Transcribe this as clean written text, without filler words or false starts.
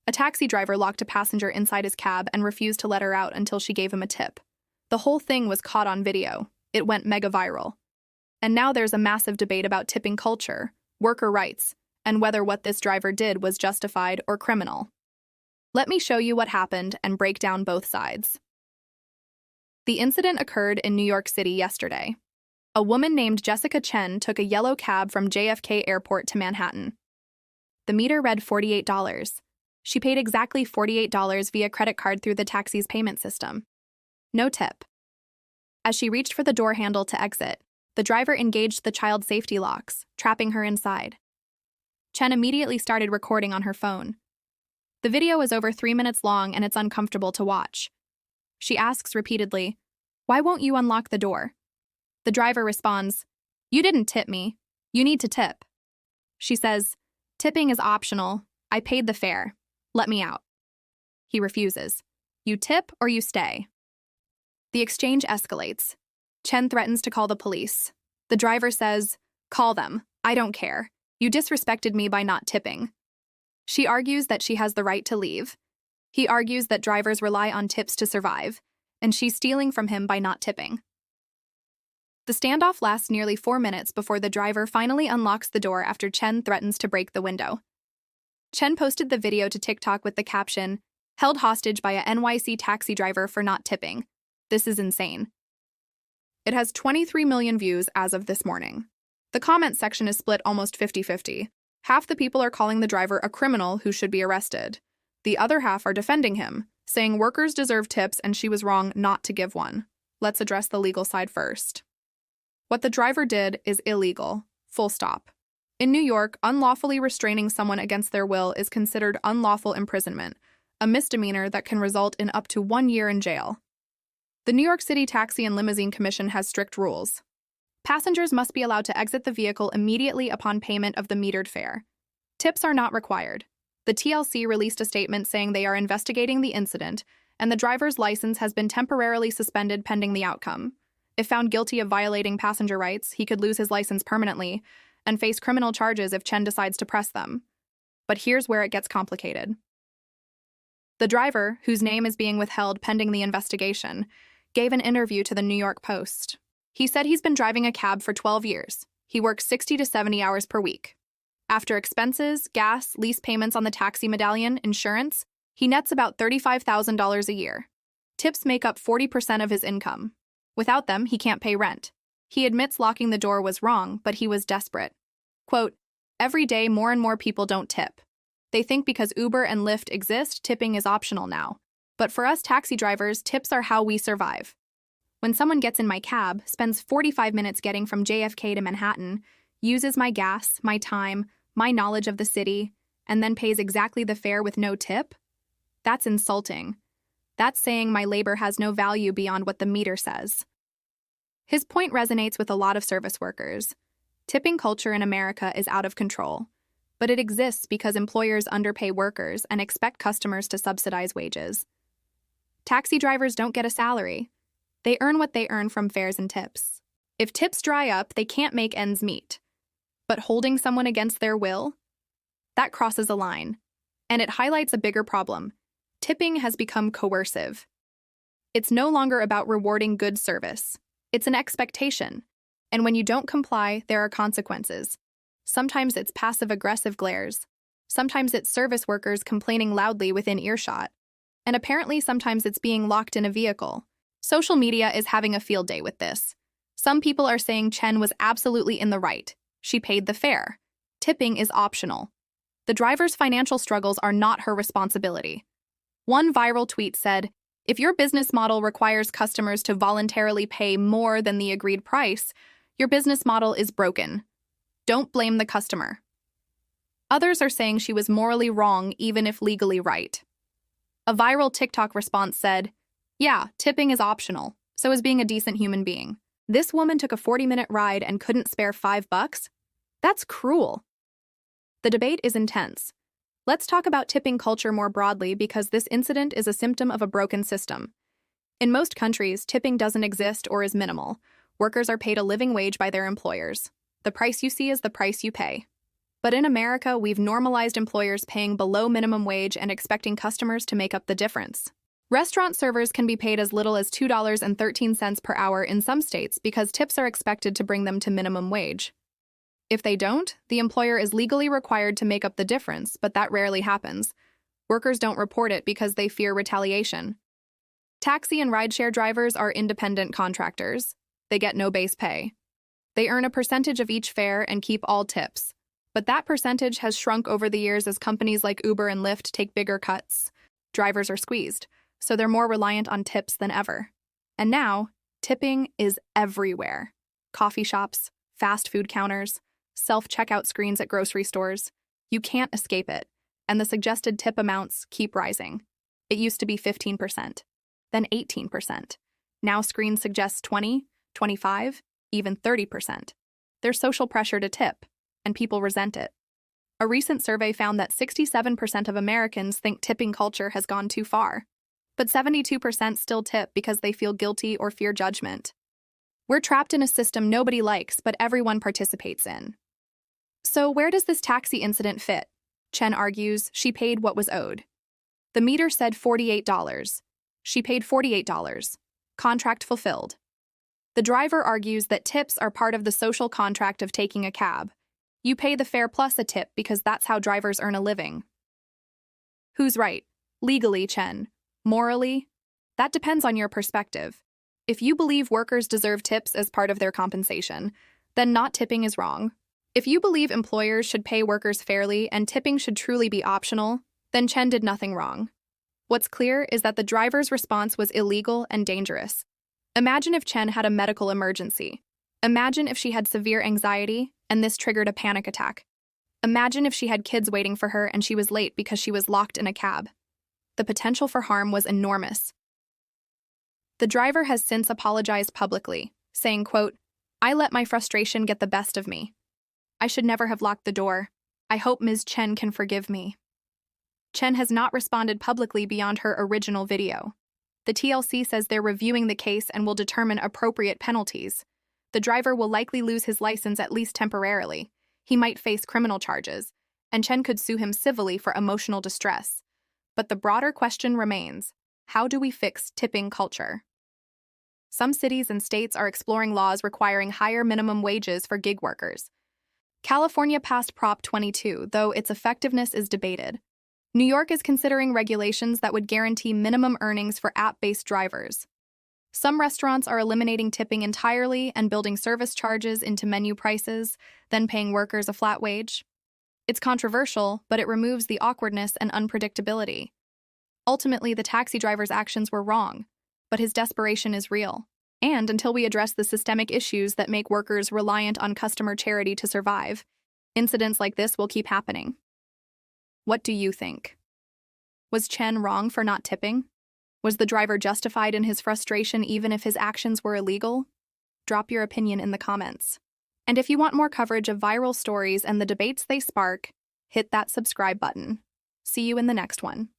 A taxi driver locked a passenger inside his cab and refused to let her out until she gave him a tip. The whole thing was caught on video. It went mega viral. And now there's a massive debate about tipping culture, worker rights, and whether what this driver did was justified or criminal. Let me show you what happened and break down both sides. The incident occurred in New York City yesterday. A woman named Jessica Chen took a yellow cab from JFK Airport to Manhattan. The meter read $48. She paid exactly $48 via credit card through the taxi's payment system. No tip. As she reached for the door handle to exit, the driver engaged the child safety locks, trapping her inside. Chen immediately started recording on her phone. The video is over 3 minutes long and it's uncomfortable to watch. She asks repeatedly, "Why won't you unlock the door?" The driver responds, "You didn't tip me. You need to tip." She says, "Tipping is optional. I paid the fare. Let me out." He refuses. "You tip or you stay." The exchange escalates. Chen threatens to call the police. The driver says, "Call them. I don't care. You disrespected me by not tipping." She argues that she has the right to leave. He argues that drivers rely on tips to survive, and she's stealing from him by not tipping. The standoff lasts nearly 4 minutes before the driver finally unlocks the door after Chen threatens to break the window. Chen posted the video to TikTok with the caption, "Held hostage by a NYC taxi driver for not tipping. This is insane." It has 23 million views as of this morning. The comment section is split almost 50-50. Half the people are calling the driver a criminal who should be arrested. The other half are defending him, saying workers deserve tips and she was wrong not to give one. Let's address the legal side first. What the driver did is illegal. Full stop. In New York, unlawfully restraining someone against their will is considered unlawful imprisonment, a misdemeanor that can result in up to 1 year in jail. The New York City Taxi and Limousine Commission has strict rules. Passengers must be allowed to exit the vehicle immediately upon payment of the metered fare. Tips are not required. The TLC released a statement saying they are investigating the incident, and the driver's license has been temporarily suspended pending the outcome. If found guilty of violating passenger rights, he could lose his license permanently and face criminal charges if Chen decides to press them. But here's where it gets complicated. The driver, whose name is being withheld pending the investigation, gave an interview to the New York Post. He said he's been driving a cab for 12 years. He works 60 to 70 hours per week. After expenses, gas, lease payments on the taxi medallion, insurance, he nets about $35,000 a year. Tips make up 40% of his income. Without them, he can't pay rent. He admits locking the door was wrong, but he was desperate. Quote, "Every day more and more people don't tip. They think because Uber and Lyft exist, tipping is optional now. But for us taxi drivers, tips are how we survive. When someone gets in my cab, spends 45 minutes getting from JFK to Manhattan, uses my gas, my time, my knowledge of the city, and then pays exactly the fare with no tip? That's insulting. That's saying my labor has no value beyond what the meter says." His point resonates with a lot of service workers. Tipping culture in America is out of control, but it exists because employers underpay workers and expect customers to subsidize wages. Taxi drivers don't get a salary. They earn what they earn from fares and tips. If tips dry up, they can't make ends meet. But holding someone against their will? That crosses a line. And it highlights a bigger problem. Tipping has become coercive. It's no longer about rewarding good service. It's an expectation. And when you don't comply, there are consequences. Sometimes it's passive-aggressive glares. Sometimes it's service workers complaining loudly within earshot. And apparently sometimes it's being locked in a vehicle. Social media is having a field day with this. Some people are saying Chen was absolutely in the right. She paid the fare. Tipping is optional. The driver's financial struggles are not her responsibility. One viral tweet said, "If your business model requires customers to voluntarily pay more than the agreed price, your business model is broken. Don't blame the customer." Others are saying she was morally wrong even if legally right. A viral TikTok response said, "Yeah, tipping is optional, so is being a decent human being. This woman took a 40-minute ride and couldn't spare $5? That's cruel." The debate is intense. Let's talk about tipping culture more broadly because this incident is a symptom of a broken system. In most countries, tipping doesn't exist or is minimal. Workers are paid a living wage by their employers. The price you see is the price you pay. But in America, we've normalized employers paying below minimum wage and expecting customers to make up the difference. Restaurant servers can be paid as little as $2.13 per hour in some states because tips are expected to bring them to minimum wage. If they don't, the employer is legally required to make up the difference, but that rarely happens. Workers don't report it because they fear retaliation. Taxi and rideshare drivers are independent contractors. They get no base pay. They earn a percentage of each fare and keep all tips. But that percentage has shrunk over the years as companies like Uber and Lyft take bigger cuts. Drivers are squeezed, so they're more reliant on tips than ever. And now, tipping is everywhere. Coffee shops, fast food counters, self-checkout screens at grocery stores. You can't escape it, and the suggested tip amounts keep rising. It used to be 15%, then 18%. Now screens suggest 20, 25, even 30%. There's social pressure to tip, and people resent it. A recent survey found that 67% of Americans think tipping culture has gone too far, but 72% still tip because they feel guilty or fear judgment. We're trapped in a system nobody likes, but everyone participates in. So where does this taxi incident fit? Chen argues she paid what was owed. The meter said $48. She paid $48. Contract fulfilled. The driver argues that tips are part of the social contract of taking a cab. You pay the fare plus a tip because that's how drivers earn a living. Who's right? Legally, Chen. Morally? That depends on your perspective. If you believe workers deserve tips as part of their compensation, then not tipping is wrong. If you believe employers should pay workers fairly and tipping should truly be optional, then Chen did nothing wrong. What's clear is that the driver's response was illegal and dangerous. Imagine if Chen had a medical emergency. Imagine if she had severe anxiety and this triggered a panic attack. Imagine if she had kids waiting for her and she was late because she was locked in a cab. The potential for harm was enormous. The driver has since apologized publicly, saying, quote, "I let my frustration get the best of me. I should never have locked the door. I hope Ms. Chen can forgive me." Chen has not responded publicly beyond her original video. The TLC says they're reviewing the case and will determine appropriate penalties. The driver will likely lose his license at least temporarily. He might face criminal charges, and Chen could sue him civilly for emotional distress. But the broader question remains, how do we fix tipping culture? Some cities and states are exploring laws requiring higher minimum wages for gig workers. California passed Prop 22, though its effectiveness is debated. New York is considering regulations that would guarantee minimum earnings for app-based drivers. Some restaurants are eliminating tipping entirely and building service charges into menu prices, then paying workers a flat wage. It's controversial, but it removes the awkwardness and unpredictability. Ultimately, the taxi driver's actions were wrong, but his desperation is real. And until we address the systemic issues that make workers reliant on customer charity to survive, incidents like this will keep happening. What do you think? Was Chen wrong for not tipping? Was the driver justified in his frustration even if his actions were illegal? Drop your opinion in the comments. And if you want more coverage of viral stories and the debates they spark, hit that subscribe button. See you in the next one.